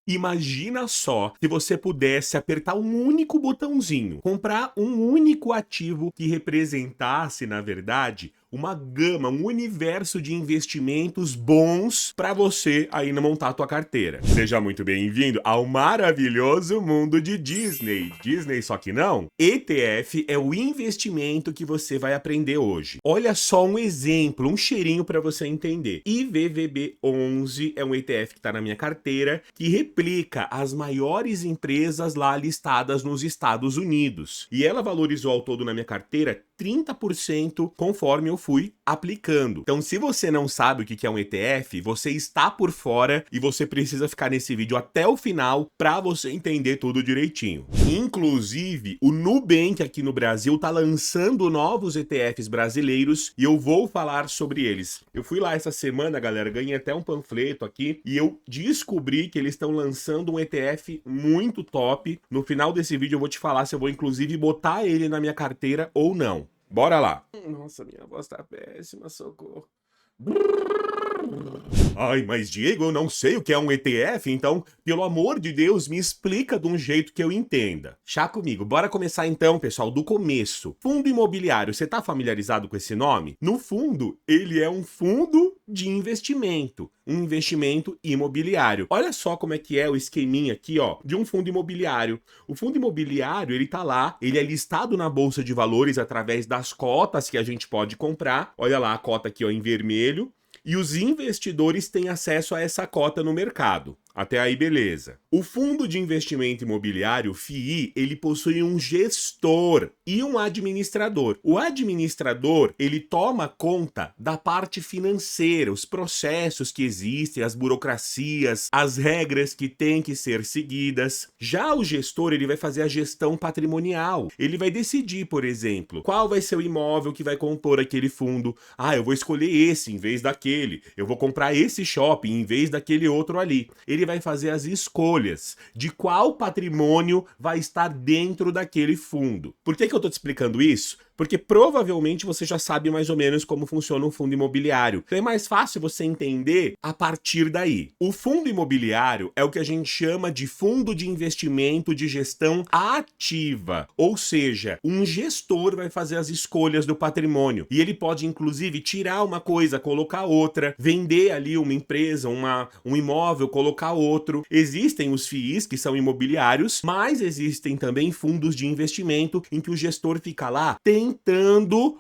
Imagina só se você pudesse apertar um único botãozinho, comprar um único ativo que representasse, na verdade, uma gama, um universo de investimentos bons para você aí montar a tua carteira. Seja muito bem-vindo ao maravilhoso mundo de Disney. Disney só que não? ETF é o investimento que você vai aprender hoje. Olha só um exemplo, um cheirinho para você entender. IVVB11 é um ETF que está na minha carteira, que replica as maiores empresas lá listadas nos Estados Unidos. E ela valorizou ao todo na minha carteira 30% conforme eu fui aplicando. Então, se você não sabe o que é um ETF, você está por fora e você precisa ficar nesse vídeo até o final para você entender tudo direitinho. Inclusive, o Nubank aqui no Brasil está lançando novos ETFs brasileiros e eu vou falar sobre eles. Eu fui lá essa semana, galera, ganhei até um panfleto aqui e eu descobri que eles estão lançando um ETF muito top. No final desse vídeo eu vou te falar se eu vou inclusive botar ele na minha carteira ou não. Bora lá! Nossa, minha voz tá péssima, socorro. Ai, mas Diego, eu não sei o que é um ETF, então, pelo amor de Deus, me explica de um jeito que eu entenda. Chá comigo, bora começar então, pessoal, do começo. Fundo imobiliário, você tá familiarizado com esse nome? No fundo, ele é um fundo de investimento, um investimento imobiliário. Olha só como é que é o esqueminha aqui, ó, de um fundo imobiliário. O fundo imobiliário, ele tá lá, ele é listado na Bolsa de Valores através das cotas que a gente pode comprar. Olha lá a cota aqui, ó, em vermelho. E os investidores têm acesso a essa cota no mercado. Até aí, beleza. O Fundo de Investimento Imobiliário, FII, ele possui um gestor e um administrador. O administrador, ele toma conta da parte financeira, os processos que existem, as burocracias, as regras que têm que ser seguidas. Já o gestor, ele vai fazer a gestão patrimonial. Ele vai decidir, por exemplo, qual vai ser o imóvel que vai compor aquele fundo. Ah, eu vou escolher esse em vez daquele. Eu vou comprar esse shopping em vez daquele outro ali. Ele vai fazer as escolhas de qual patrimônio vai estar dentro daquele fundo. Por que eu tô te explicando isso? Porque provavelmente você já sabe mais ou menos como funciona um fundo imobiliário. Então é mais fácil você entender a partir daí. O fundo imobiliário é o que a gente chama de fundo de investimento de gestão ativa. Ou seja, um gestor vai fazer as escolhas do patrimônio. E ele pode, inclusive, tirar uma coisa, colocar outra, vender ali uma empresa, um imóvel, colocar outro. Existem os FIIs, que são imobiliários, mas existem também fundos de investimento em que o gestor fica lá tentando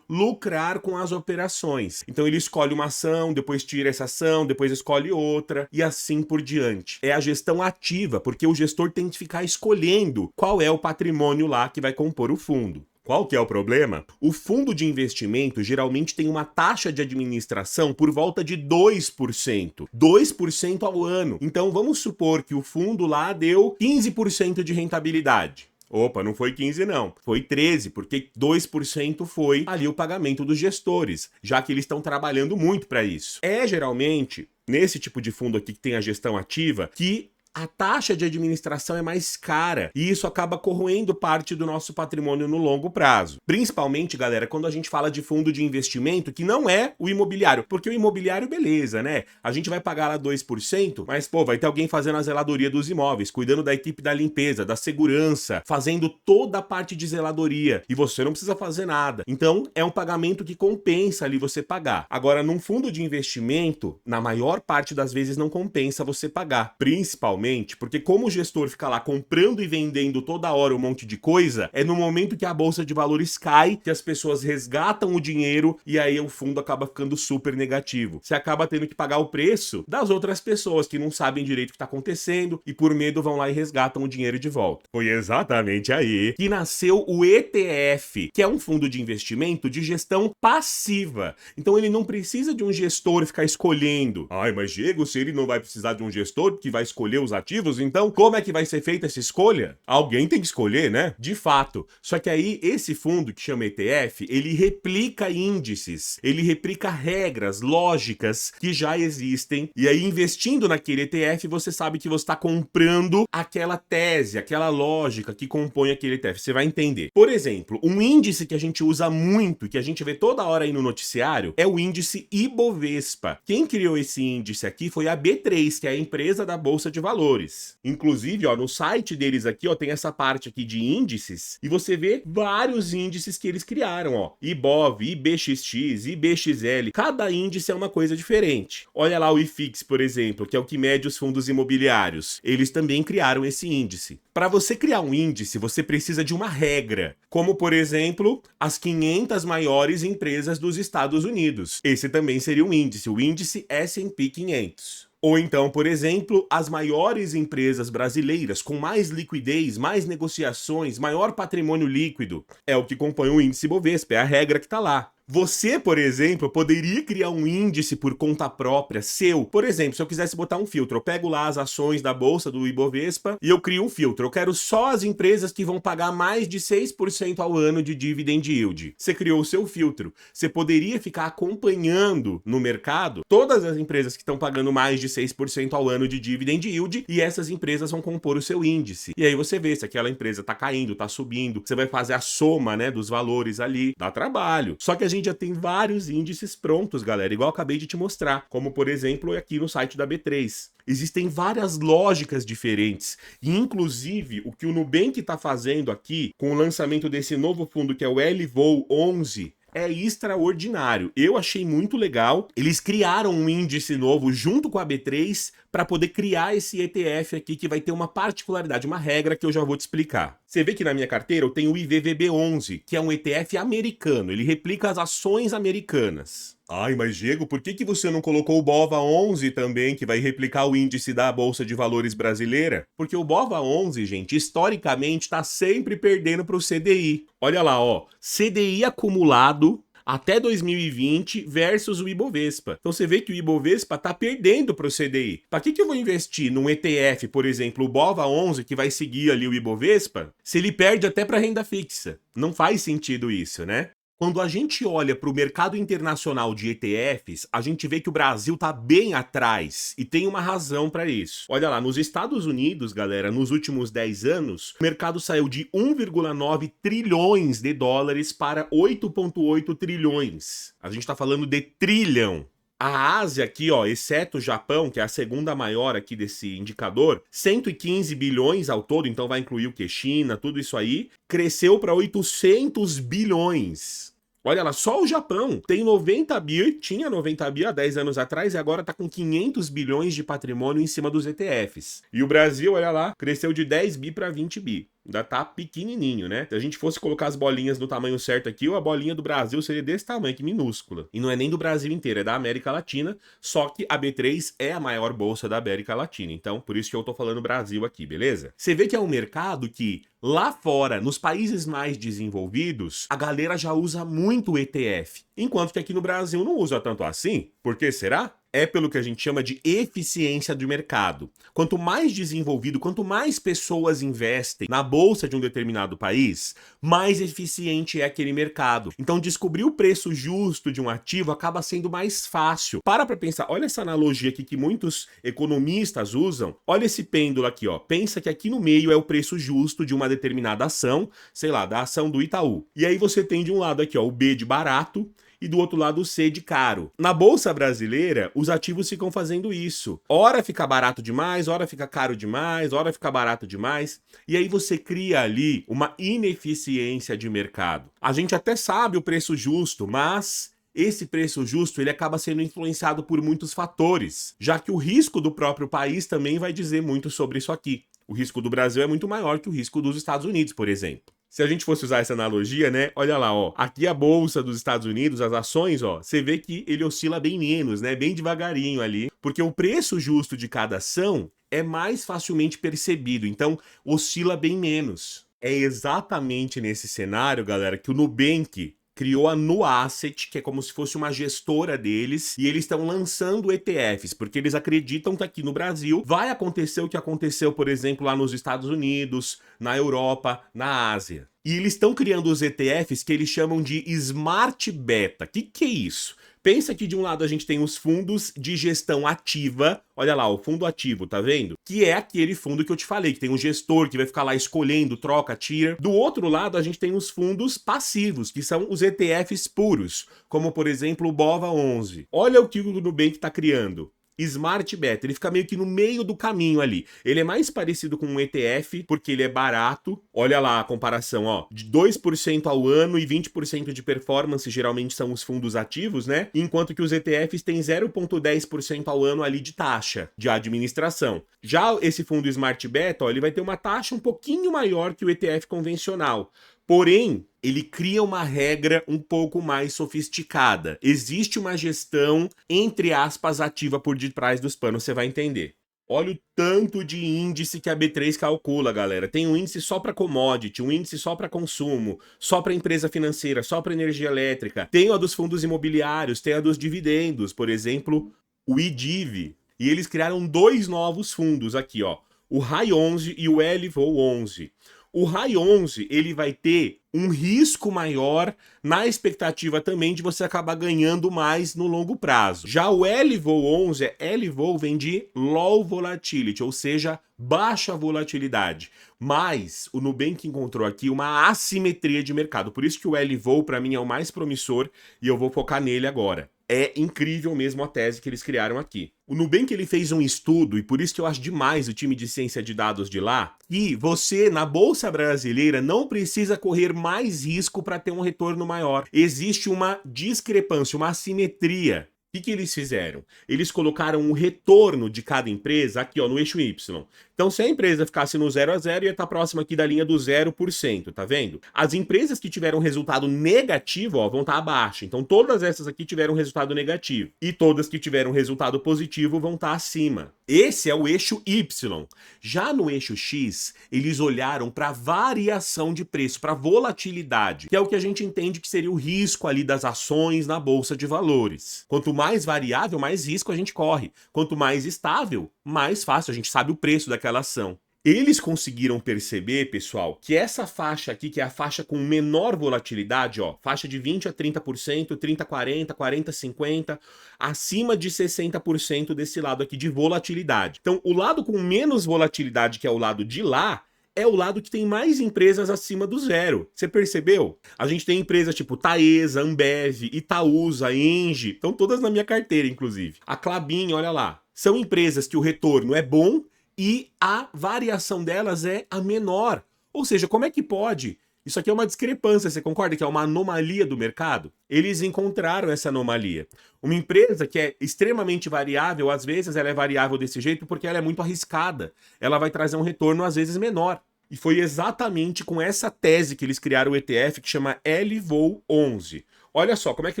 lucrar com as operações. Então ele escolhe uma ação, depois tira essa ação, depois escolhe outra e assim por diante. É a gestão ativa, porque o gestor tem que ficar escolhendo qual é o patrimônio lá que vai compor o fundo. Qual que é o problema? O fundo de investimento geralmente tem uma taxa de administração por volta de 2%. 2% ao ano. Então vamos supor que o fundo lá deu 15% de rentabilidade. Opa, não foi 15 não, foi 13, porque 2% foi ali o pagamento dos gestores, já que eles estão trabalhando muito para isso. É geralmente, nesse tipo de fundo aqui que tem a gestão ativa, que a taxa de administração é mais cara e isso acaba corroendo parte do nosso patrimônio no longo prazo. Principalmente, galera, quando a gente fala de fundo de investimento que não é o imobiliário, porque o imobiliário, beleza, né? A gente vai pagar lá 2%, mas, pô, vai ter alguém fazendo a zeladoria dos imóveis, cuidando da equipe da limpeza, da segurança, fazendo toda a parte de zeladoria e você não precisa fazer nada. Então, é um pagamento que compensa ali você pagar. Agora, num fundo de investimento, na maior parte das vezes não compensa você pagar, principalmente porque como o gestor fica lá comprando e vendendo toda hora um monte de coisa, é no momento que a bolsa de valores cai que as pessoas resgatam o dinheiro e aí o fundo acaba ficando super negativo. Você acaba tendo que pagar o preço das outras pessoas que não sabem direito o que está acontecendo e por medo vão lá e resgatam o dinheiro de volta. Foi exatamente aí que nasceu o ETF, que é um fundo de investimento de gestão passiva. Então ele não precisa de um gestor ficar escolhendo. Ai, mas Diego, se ele não vai precisar de um gestor que vai escolher os ativos, então como é que vai ser feita essa escolha? Alguém tem que escolher, né? De fato. Só que aí esse fundo que chama ETF, ele replica índices, ele replica regras, lógicas que já existem e aí investindo naquele ETF você sabe que você está comprando aquela tese, aquela lógica que compõe aquele ETF. Você vai entender. Por exemplo, um índice que a gente usa muito, que a gente vê toda hora aí no noticiário, é o índice Ibovespa. Quem criou esse índice aqui foi a B3, que é a empresa da Bolsa de Valores. valores. Inclusive, ó, no site deles aqui, ó, tem essa parte aqui de índices e você vê vários índices que eles criaram, ó. Ibov, IBXX, IBXL, cada índice é uma coisa diferente. Olha lá o IFIX, por exemplo, que é o que mede os fundos imobiliários. Eles também criaram esse índice. Para você criar um índice, você precisa de uma regra, como, por exemplo, as 500 maiores empresas dos Estados Unidos. Esse também seria um índice, o índice S&P 500. Ou então, por exemplo, as maiores empresas brasileiras com mais liquidez, mais negociações, maior patrimônio líquido. É o que compõe o índice Bovespa, é a regra que está lá. Você, por exemplo, poderia criar um índice por conta própria, seu. Por exemplo, se eu quisesse botar um filtro, eu pego lá as ações da bolsa do Ibovespa e eu crio um filtro. Eu quero só as empresas que vão pagar mais de 6% ao ano de dividend yield. Você criou o seu filtro. Você poderia ficar acompanhando no mercado todas as empresas que estão pagando mais de 6% ao ano de dividend yield e essas empresas vão compor o seu índice. E aí você vê se aquela empresa tá caindo, tá subindo. Você vai fazer a soma, né, dos valores ali. Dá trabalho. Só que a gente já tem vários índices prontos, galera, igual eu acabei de te mostrar, como por exemplo aqui no site da B3. Existem várias lógicas diferentes, e inclusive o que o Nubank está fazendo aqui com o lançamento desse novo fundo que é o LVOL 11, é extraordinário. Eu achei muito legal. Eles criaram um índice novo junto com a B3 para poder criar esse ETF aqui que vai ter uma particularidade, uma regra que eu já vou te explicar. Você vê que na minha carteira eu tenho o IVVB11, que é um ETF americano. Ele replica as ações americanas. Ai, mas Diego, por que você não colocou o BOVA11 também, que vai replicar o índice da Bolsa de Valores brasileira? Porque o BOVA11, gente, historicamente está sempre perdendo para o CDI. Olha lá, ó, CDI acumulado até 2020 versus o Ibovespa. Então você vê que o Ibovespa está perdendo para o CDI. Para que eu vou investir num ETF, por exemplo, o BOVA11, que vai seguir ali o Ibovespa, se ele perde até para renda fixa? Não faz sentido isso, né? Quando a gente olha para o mercado internacional de ETFs, a gente vê que o Brasil está bem atrás e tem uma razão para isso. Olha lá, nos Estados Unidos, galera, nos últimos 10 anos, o mercado saiu de 1,9 trilhões de dólares para 8,8 trilhões. A gente está falando de trilhão. A Ásia aqui, ó, exceto o Japão, que é a segunda maior aqui desse indicador, 115 bilhões ao todo, então vai incluir o que? China, tudo isso aí, cresceu para 800 bilhões. Olha lá, só o Japão tem 90 bi, tinha 90 bi há 10 anos atrás e agora tá com 500 bilhões de patrimônio em cima dos ETFs. E o Brasil, olha lá, cresceu de 10 bi para 20 bi. Ainda tá pequenininho, né? Se a gente fosse colocar as bolinhas no tamanho certo aqui, a bolinha do Brasil seria desse tamanho, que minúscula. E não é nem do Brasil inteiro, é da América Latina, só que a B3 é a maior bolsa da América Latina. Então, por isso que eu tô falando Brasil aqui, beleza? Você vê que é um mercado que lá fora, nos países mais desenvolvidos, a galera já usa muito o ETF. Enquanto que aqui no Brasil não usa tanto assim. Por que será? É pelo que a gente chama de eficiência de mercado. Quanto mais desenvolvido, quanto mais pessoas investem na bolsa de um determinado país, mais eficiente é aquele mercado. Então, descobrir o preço justo de um ativo acaba sendo mais fácil. Para pensar, olha essa analogia aqui que muitos economistas usam. Olha esse pêndulo aqui, ó. Pensa que aqui no meio é o preço justo de uma determinada ação, sei lá, da ação do Itaú. E aí você tem de um lado aqui, ó, o B de barato, e do outro lado o C de caro. Na Bolsa Brasileira, os ativos ficam fazendo isso. Ora fica barato demais, ora fica caro demais, ora fica barato demais. E aí você cria ali uma ineficiência de mercado. A gente até sabe o preço justo, mas esse preço justo ele acaba sendo influenciado por muitos fatores, já que o risco do próprio país também vai dizer muito sobre isso aqui. O risco do Brasil é muito maior que o risco dos Estados Unidos, por exemplo. Se a gente fosse usar essa analogia, né? Olha lá, ó. Aqui a bolsa dos Estados Unidos, as ações, ó. Você vê que ele oscila bem menos, né? Bem devagarinho ali. Porque o preço justo de cada ação é mais facilmente percebido. Então, oscila bem menos. É exatamente nesse cenário, galera, que o Nubank criou a Nuasset, que é como se fosse uma gestora deles, e eles estão lançando ETFs, porque eles acreditam que aqui no Brasil vai acontecer o que aconteceu, por exemplo, lá nos Estados Unidos, na Europa, na Ásia. E eles estão criando os ETFs que eles chamam de Smart Beta. O que é isso? Pensa que de um lado a gente tem os fundos de gestão ativa, olha lá, o fundo ativo, tá vendo? Que é aquele fundo que eu te falei, que tem um gestor que vai ficar lá escolhendo, troca, tira. Do outro lado a gente tem os fundos passivos, que são os ETFs puros, como por exemplo o BOVA11. Olha o que o Nubank está criando. Smart Beta, ele fica meio que no meio do caminho ali. Ele é mais parecido com um ETF, porque ele é barato. Olha lá a comparação, ó, de 2% ao ano e 20% de performance, geralmente são os fundos ativos, né? Enquanto que os ETFs têm 0,10% ao ano ali de taxa de administração. Já esse fundo Smart Beta, ó, ele vai ter uma taxa um pouquinho maior que o ETF convencional. Porém, ele cria uma regra um pouco mais sofisticada. Existe uma gestão, entre aspas, ativa por detrás dos panos, você vai entender. Olha o tanto de índice que a B3 calcula, galera. Tem um índice só para commodity, um índice só para consumo, só para empresa financeira, só para energia elétrica. Tem a dos fundos imobiliários, tem a dos dividendos, por exemplo, o IDIV. E eles criaram 2 novos fundos aqui, ó. O High 11 e o LVO 11. O High 11, ele vai ter um risco maior na expectativa também de você acabar ganhando mais no longo prazo. Já o LVO 11, LVO vem de Low Volatility, ou seja, baixa volatilidade. Mas o Nubank encontrou aqui uma assimetria de mercado, por isso que o LVO para mim é o mais promissor e eu vou focar nele agora. É incrível mesmo a tese que eles criaram aqui. O Nubank ele fez um estudo, e por isso que eu acho demais o time de ciência de dados de lá, que você, na Bolsa Brasileira, não precisa correr mais risco para ter um retorno maior. Existe uma discrepância, uma assimetria. O que eles fizeram? Eles colocaram o retorno de cada empresa aqui, ó, no eixo Y. Então, se a empresa ficasse no 0 a 0, ia estar próximo aqui da linha do 0%, tá vendo? As empresas que tiveram resultado negativo, ó, vão estar abaixo. Então, todas essas aqui tiveram resultado negativo. E todas que tiveram resultado positivo vão estar acima. Esse é o eixo Y. Já no eixo X, eles olharam para variação de preço, para volatilidade, que é o que a gente entende que seria o risco ali das ações na bolsa de valores. Quanto mais variável, mais risco a gente corre. Quanto mais estável, mais fácil, a gente sabe o preço daquela ação. Eles conseguiram perceber, pessoal, que essa faixa aqui, que é a faixa com menor volatilidade, ó, faixa de 20 a 30%, 30 a 40, 40 a 50, acima de 60% desse lado aqui de volatilidade. Então, o lado com menos volatilidade, que é o lado de lá, é o lado que tem mais empresas acima do zero. Você percebeu? A gente tem empresas tipo Taesa, Ambev, Itaúsa, Engie, estão todas na minha carteira, inclusive. A Klabin, olha lá. São empresas que o retorno é bom e a variação delas é a menor. Ou seja, como é que pode? Isso aqui é uma discrepância, você concorda que é uma anomalia do mercado? Eles encontraram essa anomalia. Uma empresa que é extremamente variável, às vezes ela é variável desse jeito porque ela é muito arriscada. Ela vai trazer um retorno às vezes menor. E foi exatamente com essa tese que eles criaram o ETF que chama LVO 11. Olha só como é que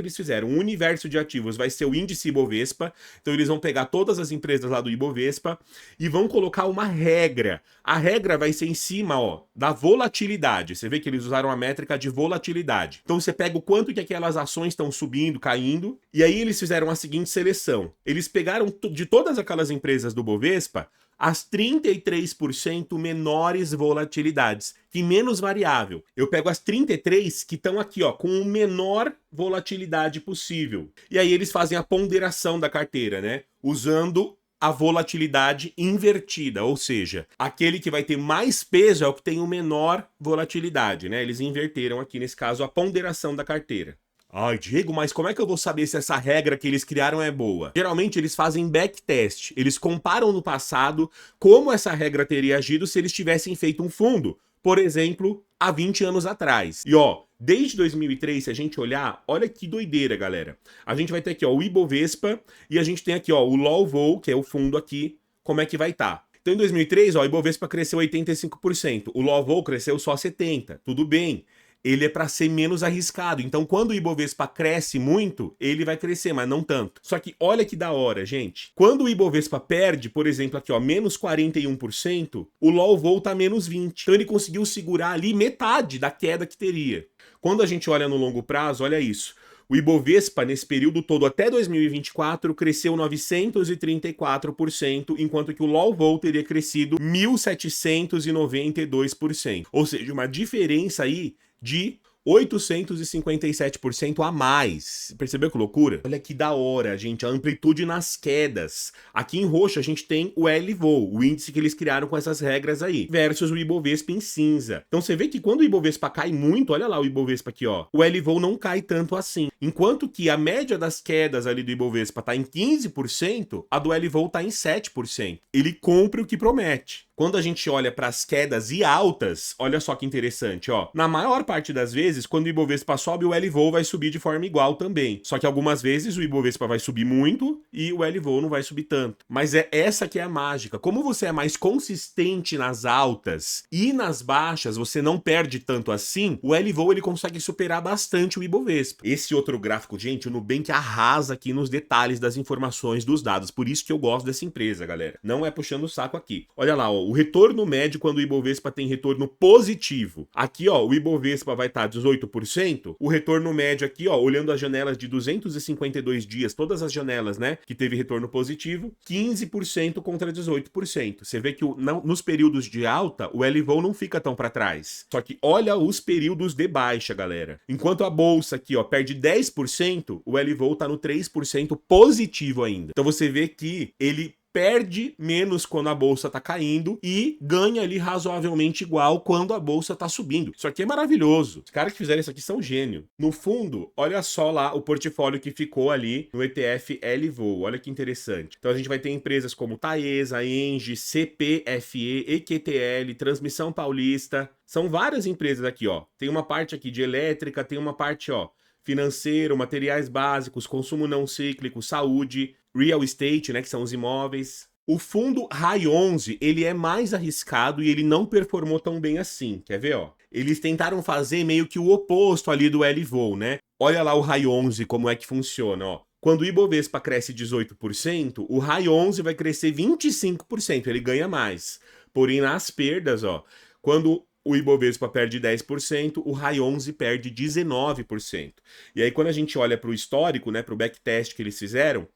eles fizeram. O universo de ativos vai ser o índice Ibovespa. Então eles vão pegar todas as empresas lá do Ibovespa e vão colocar uma regra. A regra vai ser em cima, ó, da volatilidade. Você vê que eles usaram a métrica de volatilidade. Então você pega o quanto que aquelas ações estão subindo, caindo, e aí eles fizeram a seguinte seleção. Eles pegaram de todas aquelas empresas do Ibovespa as 33% menores volatilidades, que menos variável. Eu pego as 33 que estão aqui, ó, com o menor volatilidade possível. E aí eles fazem a ponderação da carteira, né? Usando a volatilidade invertida, ou seja, aquele que vai ter mais peso é o que tem o menor volatilidade, né? Eles inverteram aqui, nesse caso, a ponderação da carteira. Ai, Diego, mas como é que eu vou saber se essa regra que eles criaram é boa? Geralmente eles fazem backtest, eles comparam no passado como essa regra teria agido se eles tivessem feito um fundo, por exemplo, há 20 anos atrás. E ó, desde 2003, se a gente olhar, olha que doideira, galera. A gente vai ter aqui, ó, o Ibovespa e a gente tem aqui, ó, o LOVO, que é o fundo aqui, como é que vai estar. Então em 2003, ó, o Ibovespa cresceu 85%, o LOVO cresceu só 70%, tudo bem. Ele é para ser menos arriscado. Então, quando o Ibovespa cresce muito, ele vai crescer, mas não tanto. Só que olha que da hora, gente. Quando o Ibovespa perde, por exemplo, aqui, ó, menos 41%, o LOVO tá menos 20%. Então, ele conseguiu segurar ali metade da queda que teria. Quando a gente olha no longo prazo, olha isso. O Ibovespa, nesse período todo até 2024, cresceu 934%, enquanto que o LOVO teria crescido 1.792%. Ou seja, uma diferença aí de 857% a mais. Percebeu que loucura? Olha que da hora, gente, a amplitude nas quedas. Aqui em roxo a gente tem o LVO, o índice que eles criaram com essas regras aí, versus o Ibovespa em cinza. Então você vê que quando o Ibovespa cai muito, olha lá o Ibovespa aqui, ó, o LVO não cai tanto assim. Enquanto que a média das quedas ali do Ibovespa tá em 15%, a do LVO tá em 7%. Ele cumpre o que promete. Quando a gente olha para as quedas e altas, olha só que interessante, ó. Na maior parte das vezes, quando o Ibovespa sobe, o LVO vai subir de forma igual também. Só que algumas vezes o Ibovespa vai subir muito e o LVO não vai subir tanto. Mas é essa que é a mágica. Como você é mais consistente nas altas e nas baixas, você não perde tanto assim, o LVO ele consegue superar bastante o Ibovespa. Esse outro gráfico, gente, o Nubank arrasa aqui nos detalhes das informações dos dados. Por isso que eu gosto dessa empresa, galera. Não é puxando o saco aqui. Olha lá, ó, o retorno médio quando o Ibovespa tem retorno positivo. Aqui, ó, o Ibovespa vai estar 18%. O retorno médio aqui, ó, olhando as janelas de 252 dias, todas as janelas, né, que teve retorno positivo, 15% contra 18%. Você vê que nos períodos de alta, o LVO não fica tão para trás. Só que olha os períodos de baixa, galera. Enquanto a bolsa aqui, ó, perde 10%, o LVO tá no 3% positivo ainda. Então você vê que ele perde menos quando a bolsa tá caindo e ganha ali razoavelmente igual quando a bolsa tá subindo. Isso aqui é maravilhoso. Os caras que fizeram isso aqui são gênio. No fundo, olha só lá o portfólio que ficou ali no ETF LVO. Olha que interessante. Então a gente vai ter empresas como Taesa, Engie, CPFE, EQTL, Transmissão Paulista. São várias empresas aqui, ó. Tem uma parte aqui de elétrica, tem uma parte, ó, financeiro, materiais básicos, consumo não cíclico, saúde, real estate, né, que são os imóveis. O fundo RAI 11, ele é mais arriscado e ele não performou tão bem assim, quer ver, ó? Eles tentaram fazer meio que o oposto ali do LVO, né? Olha lá o RAI 11 como é que funciona, ó. Quando o Ibovespa cresce 18%, o RAI 11 vai crescer 25%, ele ganha mais. Porém, nas perdas, ó, quando o Ibovespa perde 10%, o RAI 11 perde 19%. E aí quando a gente olha para o histórico, né, para o backtest que eles fizeram,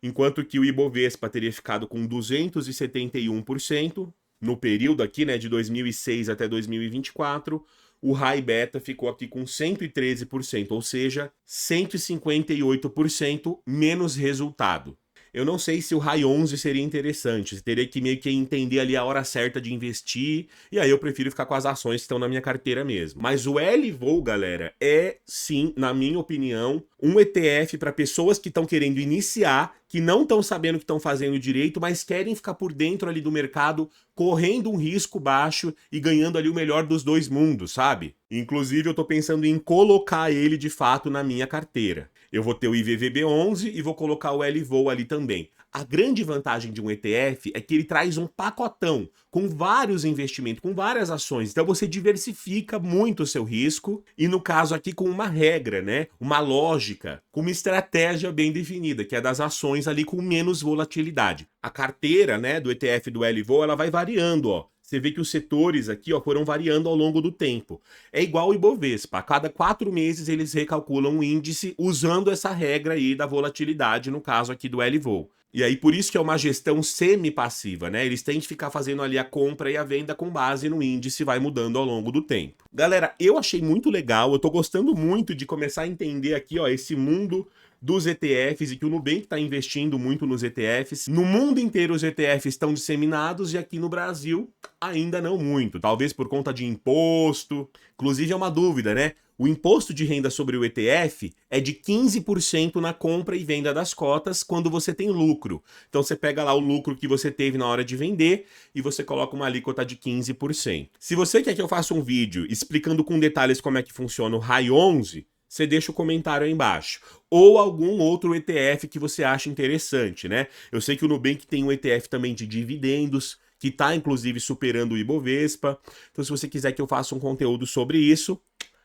enquanto que o Ibovespa teria ficado com 271% no período aqui, né, de 2006 até 2024, o RAI Beta ficou aqui com 113%, ou seja, 158% menos resultado. Eu não sei se o RAI 11 seria interessante, você teria que meio que entender ali a hora certa de investir, e aí eu prefiro ficar com as ações que estão na minha carteira mesmo. Mas o LVO, galera, é sim, na minha opinião, um ETF para pessoas que estão querendo iniciar, que não estão sabendo o que estão fazendo direito, mas querem ficar por dentro ali do mercado, correndo um risco baixo e ganhando ali o melhor dos dois mundos, sabe? Inclusive, eu tô pensando em colocar ele de fato na minha carteira. Eu vou ter o IVVB11 e vou colocar o LVO ali também. A grande vantagem de um ETF é que ele traz um pacotão com vários investimentos, com várias ações. Então você diversifica muito o seu risco e no caso aqui com uma regra, né? Uma lógica, com uma estratégia bem definida, que é das ações ali com menos volatilidade. A carteira, né, do ETF do LVO, ela vai variando, ó. Você vê que os setores aqui, ó, foram variando ao longo do tempo. É igual o Ibovespa. A cada 4 meses eles recalculam o índice usando essa regra aí da volatilidade, no caso aqui do LVO. E aí por isso que é uma gestão semi-passiva, né? Eles têm que ficar fazendo ali a compra e a venda com base no índice, vai mudando ao longo do tempo. Galera, eu achei muito legal, eu tô gostando muito de começar a entender aqui, ó, esse mundo dos ETFs e que o Nubank está investindo muito nos ETFs. No mundo inteiro os ETFs estão disseminados e aqui no Brasil ainda não muito, talvez por conta de imposto. Inclusive é uma dúvida, né? O imposto de renda sobre o ETF é de 15% na compra e venda das cotas quando você tem lucro. Então você pega lá o lucro que você teve na hora de vender e você coloca uma alíquota de 15%. Se você quer que eu faça um vídeo explicando com detalhes como é que funciona o RAI 11, você deixa o comentário aí embaixo. Ou algum outro ETF que você acha interessante, né? Eu sei que o Nubank tem um ETF também de dividendos, que está inclusive superando o Ibovespa. Então se você quiser que eu faça um conteúdo sobre isso,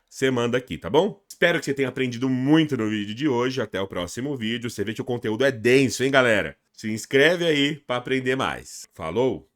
você manda aqui, tá bom? Espero que você tenha aprendido muito no vídeo de hoje. Até o próximo vídeo. Você vê que o conteúdo é denso, hein, galera? Se inscreve aí para aprender mais. Falou!